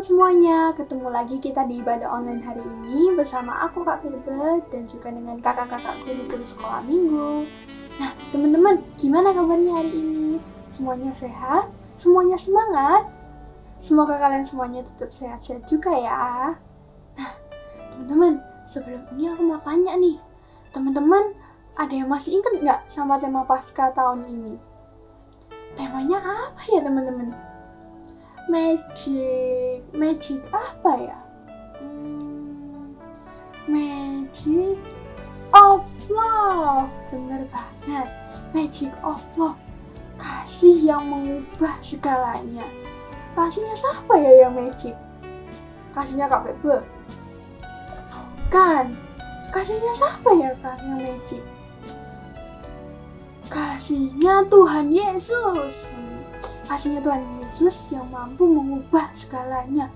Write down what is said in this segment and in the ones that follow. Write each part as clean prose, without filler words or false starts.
semuanya, ketemu lagi kita di ibadah online hari ini bersama aku Kak Firbe dan juga dengan kakak-kakak guru sekolah minggu. Nah teman-teman, gimana kabarnya hari ini? Semuanya sehat? Semuanya semangat? Semoga kalian semuanya tetap sehat-sehat juga ya. Nah teman-teman, sebelum ini aku mau tanya nih, teman-teman ada yang masih ingat nggak sama tema Paskah tahun ini? Temanya apa ya teman-teman? Magic apa ya? Magic of love, bener banget. Magic of love, kasih yang mengubah segalanya. Kasihnya siapa ya yang magic? Kasihnya Kak Bebe? Bukan. Kasihnya siapa ya Kak yang magic? Kasihnya Tuhan Yesus. Kasihnya Tuhan Yesus yang mampu mengubah segalanya.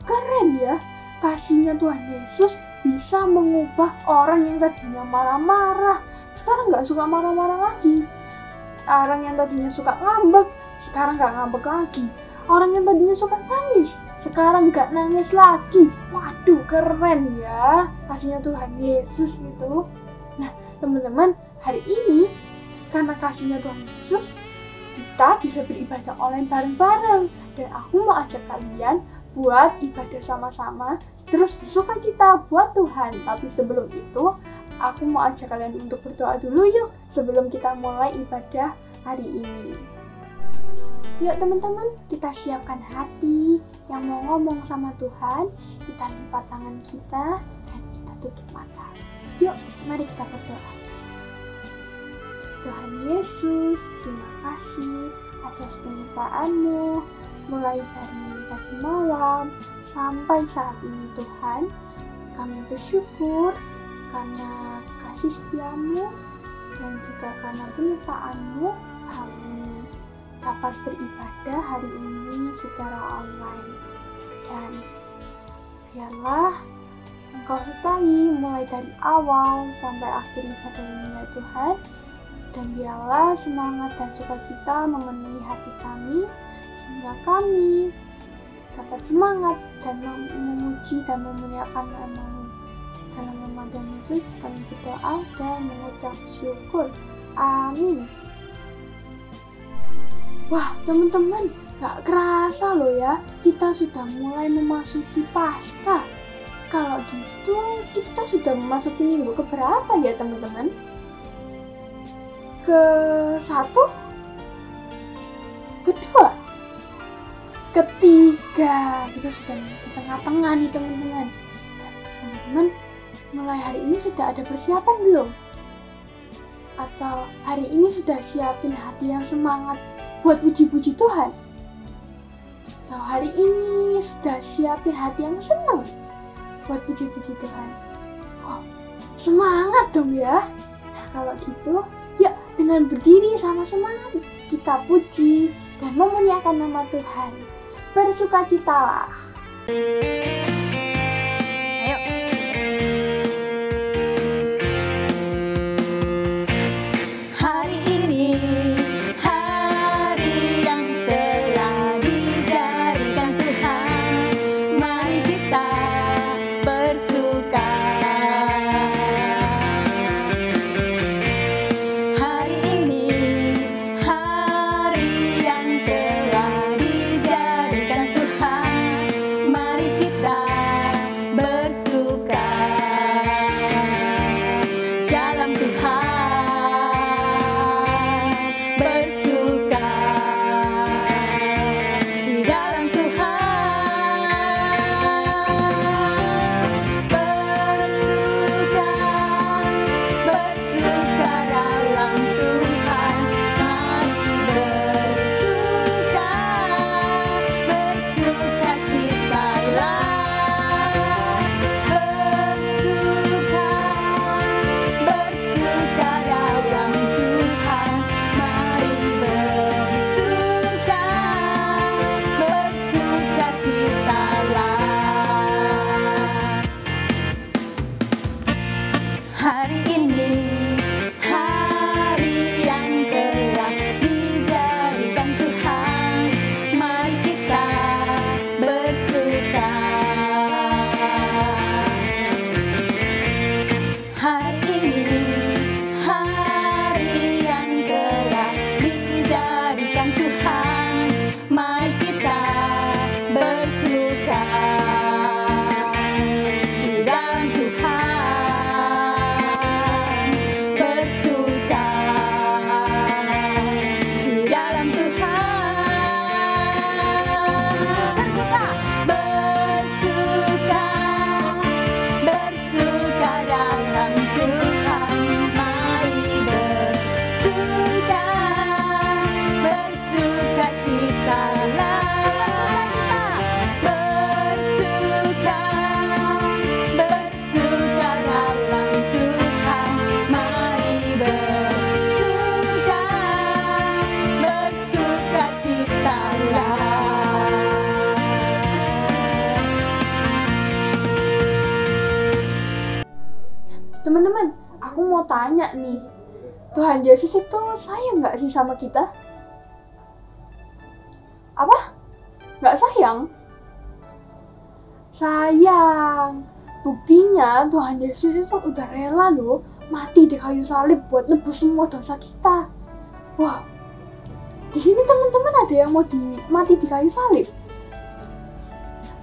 Keren ya. Kasihnya Tuhan Yesus bisa mengubah orang yang tadinya marah-marah, sekarang gak suka marah-marah lagi. Orang yang tadinya suka ngambek, sekarang gak ngambek lagi. Orang yang tadinya suka nangis, sekarang gak nangis lagi. Waduh, keren ya kasihnya Tuhan Yesus itu. Nah teman-teman, hari ini karena kasihnya Tuhan Yesus, kita bisa beribadah online bareng-bareng. Dan aku mau ajak kalian buat ibadah sama-sama, terus bersuka cita buat Tuhan. Tapi sebelum itu, aku mau ajak kalian untuk berdoa dulu yuk, sebelum kita mulai ibadah hari ini. Yuk teman-teman, kita siapkan hati yang mau ngomong sama Tuhan. Kita lipat tangan kita dan kita tutup mata. Yuk, mari kita berdoa. Tuhan Yesus, terima kasih atas penyertaan-Mu mulai dari tadi malam sampai saat ini Tuhan. Kami bersyukur karena kasih setia-Mu dan juga karena penyertaan-Mu kami dapat beribadah hari ini secara online. Dan biarlah Engkau sertai mulai dari awal sampai akhir ibadah ini ya Tuhan. Dan biarlah semangat dan sukacita memenuhi hati kami, sehingga kami dapat semangat dan memuji dan memuliakan nama-Mu. Dalam nama Tuhan Yesus kami berdoa dan mengucap syukur. Amin. Wah teman-teman, gak kerasa loh ya, kita sudah mulai memasuki Paskah. Kalau gitu, kita sudah memasuki minggu keberapa ya teman-teman? Ke-1, kedua, ketiga. Kita sudah di tengah-tengah nih teman-teman. Teman-teman, mulai hari ini sudah ada persiapan belum? Atau hari ini sudah siapin hati yang semangat buat puji-puji Tuhan? Atau hari ini sudah siapin hati yang senang buat puji-puji Tuhan? Semangat dong ya. Nah kalau gitu, dengan berdiri sama semangat, kita puji dan memuliakan nama Tuhan. Bersukacitalah. Ayo. Hari ini hari yang telah dijadikan Tuhan. Mari kita bersuka. Bersuka tanya nih, Tuhan Yesus itu sayang nggak sih sama kita? Apa? Nggak sayang? Sayang. Buktinya Tuhan Yesus itu udah rela loh mati di kayu salib buat nebus semua dosa kita. Wah, di sini teman-teman ada yang mau mati di kayu salib?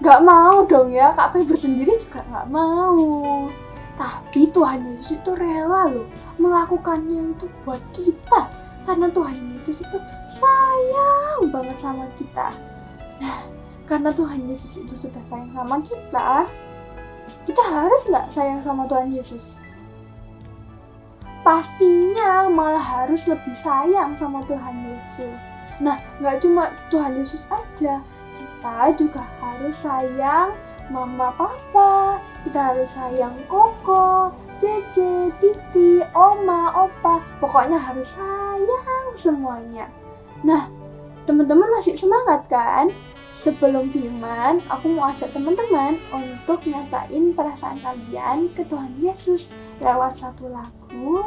Nggak mau dong ya, Kak Feby sendiri juga nggak mau. Tapi Tuhan Yesus itu rela loh melakukannya itu buat kita, karena Tuhan Yesus itu sayang banget sama kita. Nah, karena Tuhan Yesus itu sudah sayang sama kita harus nggak sayang sama Tuhan Yesus? Pastinya malah harus lebih sayang sama Tuhan Yesus. Nah, nggak cuma Tuhan Yesus aja, kita juga harus sayang mama papa, kita harus sayang koko, cece, titi, oma, opa, pokoknya harus sayang semuanya. Nah, teman-teman masih semangat kan? Sebelum firman, aku mau ajak teman-teman untuk nyatain perasaan kalian ke Tuhan Yesus lewat satu lagu,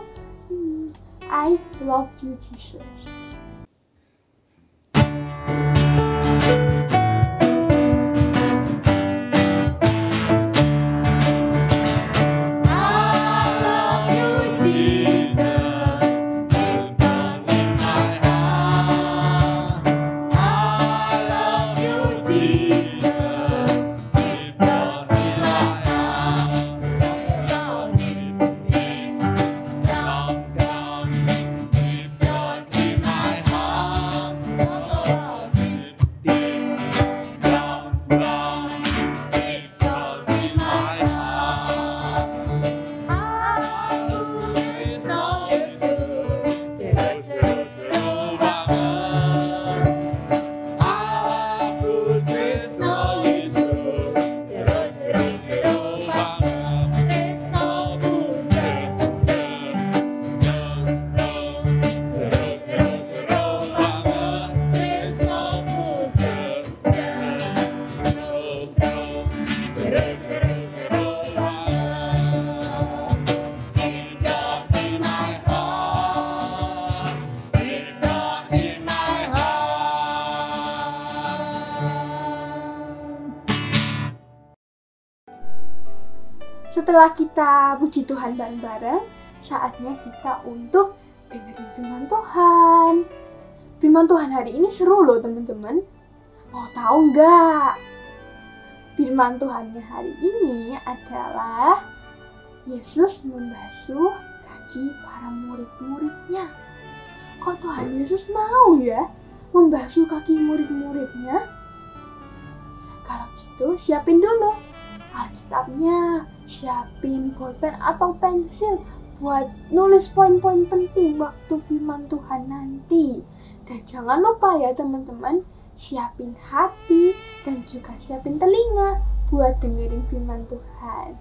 I Love You Jesus. Setelah kita puji Tuhan bareng-bareng, saatnya kita untuk dengerin firman Tuhan. Firman Tuhan hari ini seru loh teman-teman. Mau tahu nggak? Firman Tuhannya hari ini adalah Yesus membasuh kaki para murid-muridnya. Kok Tuhan Yesus mau ya membasuh kaki murid-muridnya? Kalau gitu siapin dulu Alkitabnya, siapin bolpen atau pensil buat nulis poin-poin penting waktu firman Tuhan nanti. Dan jangan lupa ya teman-teman, siapin hati dan juga siapin telinga buat dengerin firman Tuhan.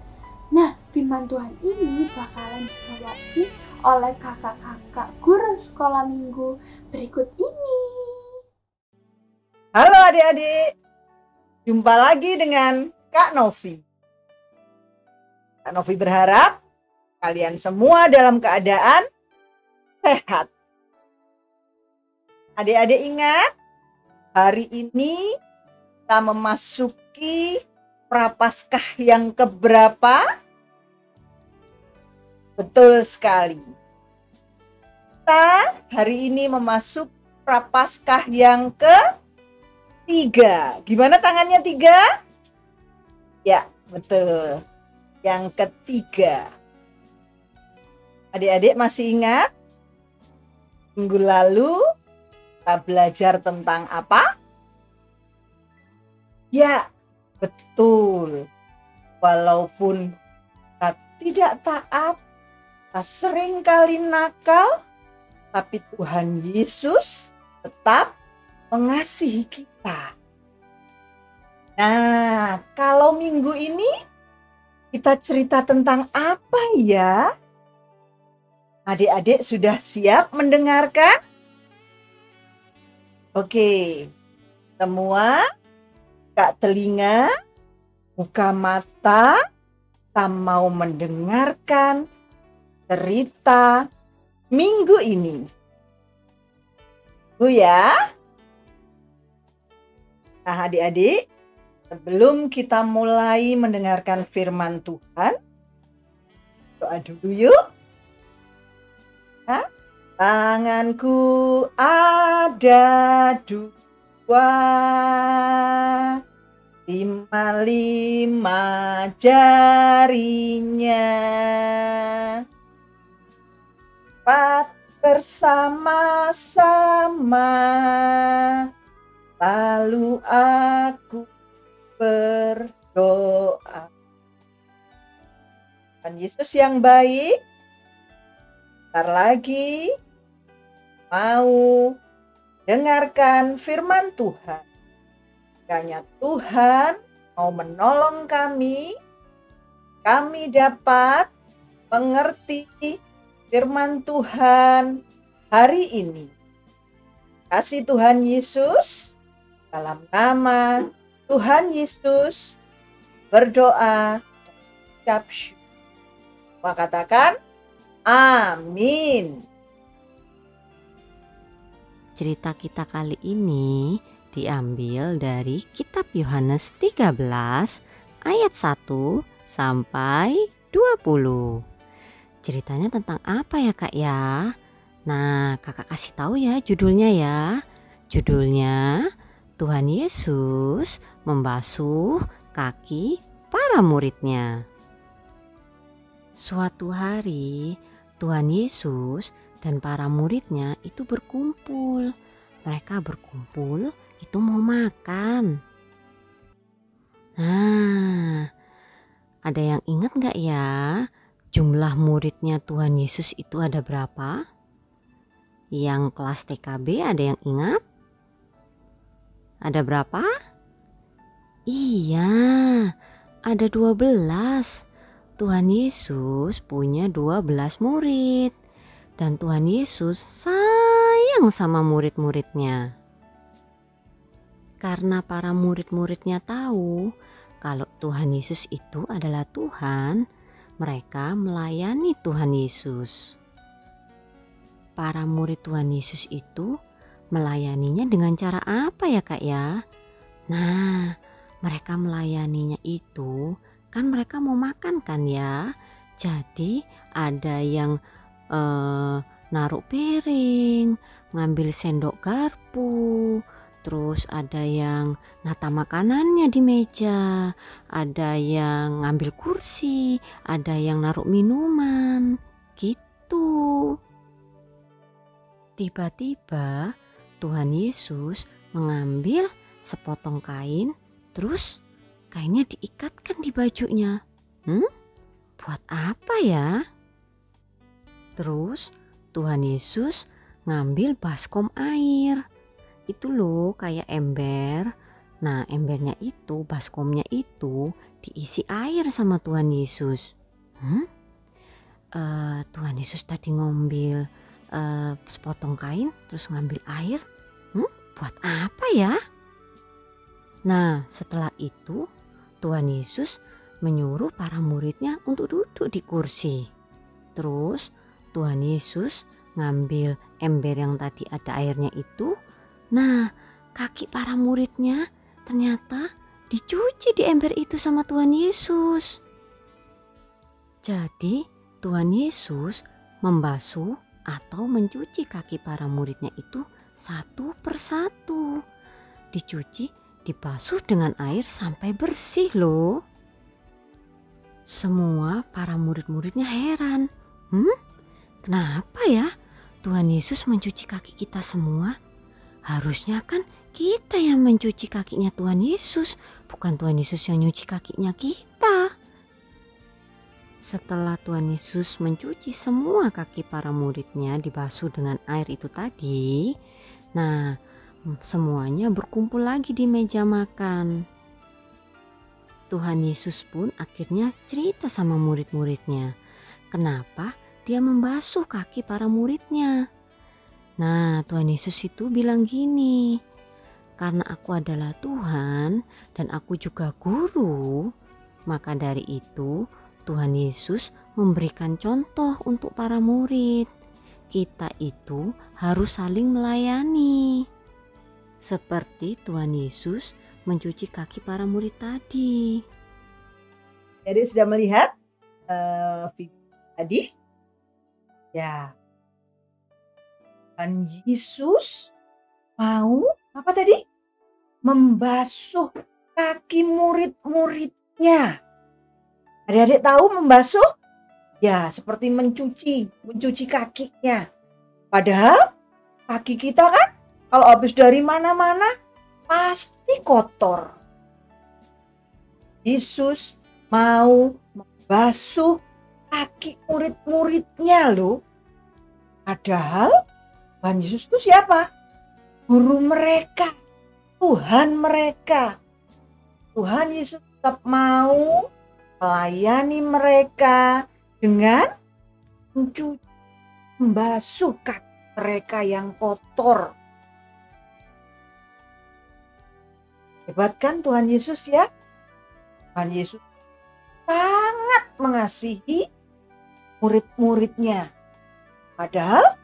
Nah, firman Tuhan ini bakalan dibawain oleh kakak-kakak guru sekolah minggu berikut ini. Halo adik-adik, jumpa lagi dengan Kak Novi. Kak Novi berharap kalian semua dalam keadaan sehat. Adik-adik ingat, hari ini kita memasuki Prapaskah yang keberapa? Betul sekali. Kita hari ini memasuki Prapaskah yang ketiga. Gimana tangannya 3? Ya, betul. Yang ketiga. Adik-adik masih ingat? Minggu lalu kita belajar tentang apa? Ya, betul. Walaupun kita tidak taat, kita sering kali nakal, tapi Tuhan Yesus tetap mengasihi kita. Nah, kalau minggu ini kita cerita tentang apa ya? Adik-adik sudah siap mendengarkan? Oke, semua buka telinga, buka mata, kita mau mendengarkan cerita minggu ini. Bu ya. Nah, adik-adik, sebelum kita mulai mendengarkan firman Tuhan, doa dulu yuk. Nah, tanganku ada dua, lima jarinya, 4 bersama-sama, lalu aku berdoa. Tuhan Yesus yang baik, bentar lagi mau dengarkan firman Tuhan. Kiranya Tuhan mau menolong kami dapat mengerti firman Tuhan hari ini. Kasih Tuhan Yesus, dalam nama Tuhan Yesus berdoa, ucap syukur. Katakan amin. Cerita kita kali ini diambil dari kitab Yohanes 13 ayat 1 sampai 20. Ceritanya tentang apa ya Kak ya? Nah, Kakak kasih tahu ya judulnya ya. Judulnya Tuhan Yesus membasuh kaki para muridnya. Suatu hari Tuhan Yesus dan para muridnya itu berkumpul. Mereka berkumpul itu mau makan. Nah, ada yang ingat gak ya jumlah muridnya Tuhan Yesus itu ada berapa? Yang kelas TKB ada yang ingat? Ada berapa? Iya, ada 12. Tuhan Yesus punya 12 murid. Dan Tuhan Yesus sayang sama murid-muridnya. Karena para murid-muridnya tahu kalau Tuhan Yesus itu adalah Tuhan, mereka melayani Tuhan Yesus. Para murid Tuhan Yesus itu melayaninya dengan cara apa ya Kak ya? Nah, mereka melayaninya itu kan mereka mau makan kan ya. Jadi ada yang naruh piring, ngambil sendok garpu, terus ada yang nata makanannya di meja, ada yang ngambil kursi, ada yang naruh minuman, gitu. Tiba-tiba Tuhan Yesus mengambil sepotong kain, terus kainnya diikatkan di bajunya. Buat apa ya? Terus Tuhan Yesus ngambil baskom air. Itu loh kayak ember. Nah, embernya itu, baskomnya itu diisi air sama Tuhan Yesus. Tuhan Yesus tadi ngambil sepotong kain terus ngambil air. Buat apa ya? Nah, setelah itu Tuhan Yesus menyuruh para muridnya untuk duduk di kursi. Terus Tuhan Yesus ngambil ember yang tadi ada airnya itu. Nah, kaki para muridnya ternyata dicuci di ember itu sama Tuhan Yesus. Jadi Tuhan Yesus membasuh atau mencuci kaki para muridnya itu satu persatu. Dicuci, dibasuh dengan air sampai bersih loh. Semua para murid-muridnya heran. Kenapa ya Tuhan Yesus mencuci kaki kita semua? Harusnya kan kita yang mencuci kakinya Tuhan Yesus, bukan Tuhan Yesus yang nyuci kakinya kita. Setelah Tuhan Yesus mencuci semua kaki para muridnya dibasuh dengan air itu tadi, nah semuanya berkumpul lagi di meja makan. Tuhan Yesus pun akhirnya cerita sama murid-muridnya. Kenapa dia membasuh kaki para muridnya? Nah, Tuhan Yesus itu bilang gini, karena aku adalah Tuhan dan aku juga guru, maka dari itu Tuhan Yesus memberikan contoh untuk para murid. Kita itu harus saling melayani. Seperti Tuhan Yesus mencuci kaki para murid tadi. Jadi sudah melihat video tadi? Ya. Tuhan Yesus mau apa tadi? Membasuh kaki murid-muridnya. Adik-adik tahu membasuh? Ya, seperti mencuci kakinya. Padahal kaki kita kan kalau habis dari mana-mana pasti kotor. Yesus mau membasuh kaki murid-muridnya loh. Padahal Tuhan Yesus itu siapa? Guru mereka, Tuhan mereka. Tuhan Yesus tetap mau melayani mereka dengan membasuh kaki mereka yang kotor. Hebat kan Tuhan Yesus ya? Tuhan Yesus sangat mengasihi murid-muridnya. Padahal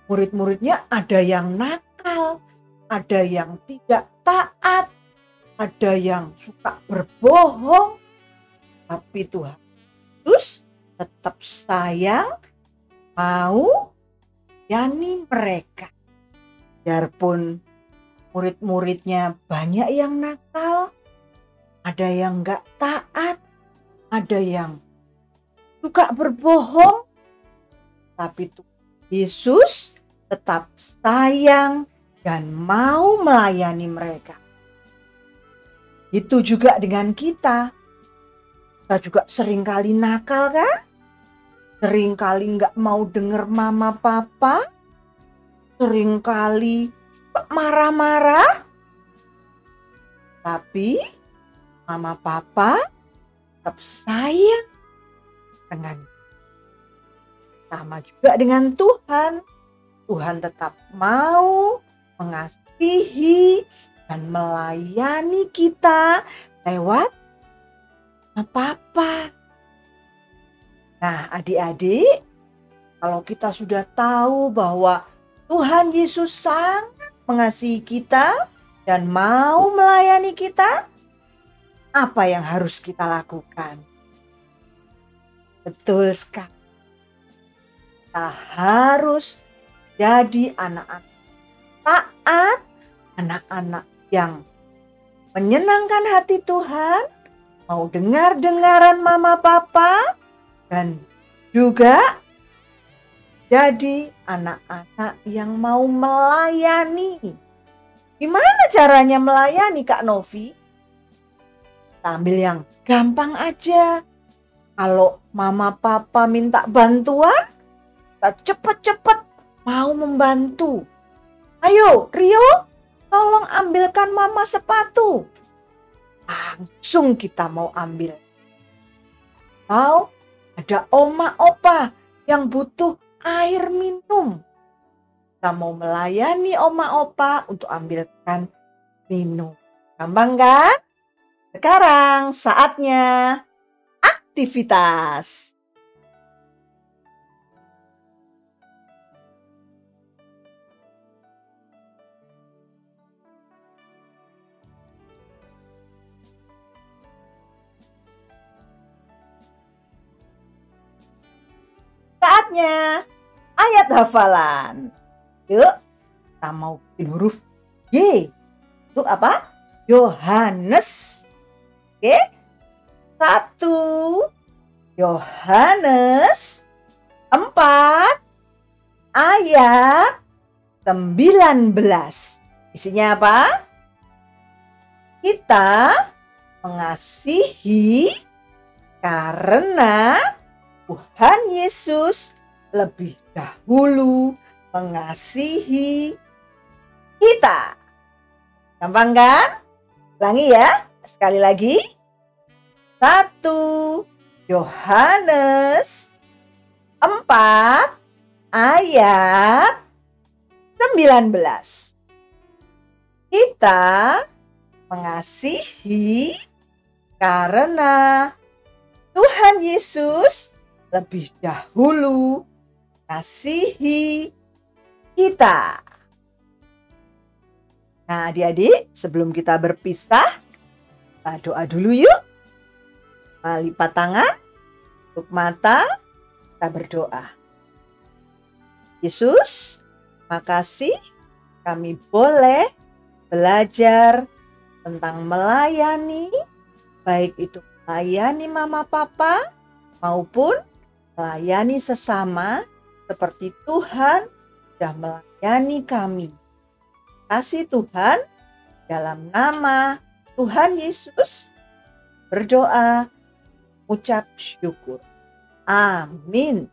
murid-muridnya ada yang nakal, ada yang tidak taat, ada yang suka berbohong. Tapi Tuhan Yesus tetap sayang, mau melayani mereka. Biarpun murid-muridnya banyak yang nakal, ada yang gak taat, ada yang suka berbohong, tapi Tuhan Yesus tetap sayang dan mau melayani mereka. Itu juga dengan kita. Kita juga seringkali nakal kan? Seringkali gak mau dengar mama papa. Seringkali marah-marah. Tapi mama papa tetap sayang dengan kita. Sama juga dengan Tuhan. Tuhan tetap mau mengasihi dan melayani kita lewat apa-apa. Nah, adik-adik, kalau kita sudah tahu bahwa Tuhan Yesus sangat mengasihi kita dan mau melayani kita, apa yang harus kita lakukan? Betul sekali. Kita harus jadi anak-anak taat, anak-anak yang menyenangkan hati Tuhan, mau dengar-dengaran mama papa, dan juga jadi anak-anak yang mau melayani. Gimana caranya melayani Kak Novi? Kita ambil yang gampang aja. Kalau mama papa minta bantuan, kita cepet-cepet mau membantu. Ayo Rio, tolong ambilkan mama sepatu. Langsung kita mau ambil. Atau ada oma opa yang butuh air minum. Kita mau melayani oma opa untuk ambilkan minum. Gampang kan? Sekarang saatnya aktivitas. Saatnya ayat hafalan. Yuk, kita mau bikin huruf Y. Itu apa? Yohanes. Oke. 1 Yohanes 4 ayat 19. Isinya apa? Kita mengasihi karena Tuhan Yesus lebih dahulu mengasihi kita. Gampang kan? Ulangi ya, sekali lagi. 1 Yohanes 4 ayat 19. Kita mengasihi karena Tuhan Yesus lebih dahulu kasihi kita. Nah, adik-adik, sebelum kita berpisah, kita doa dulu yuk. Lipat tangan, tutup mata, kita berdoa. Yesus, makasih kami boleh belajar tentang melayani, baik itu melayani mama papa maupun melayani sesama seperti Tuhan sudah melayani kami. Kasih Tuhan, dalam nama Tuhan Yesus berdoa, ucap syukur. Amin.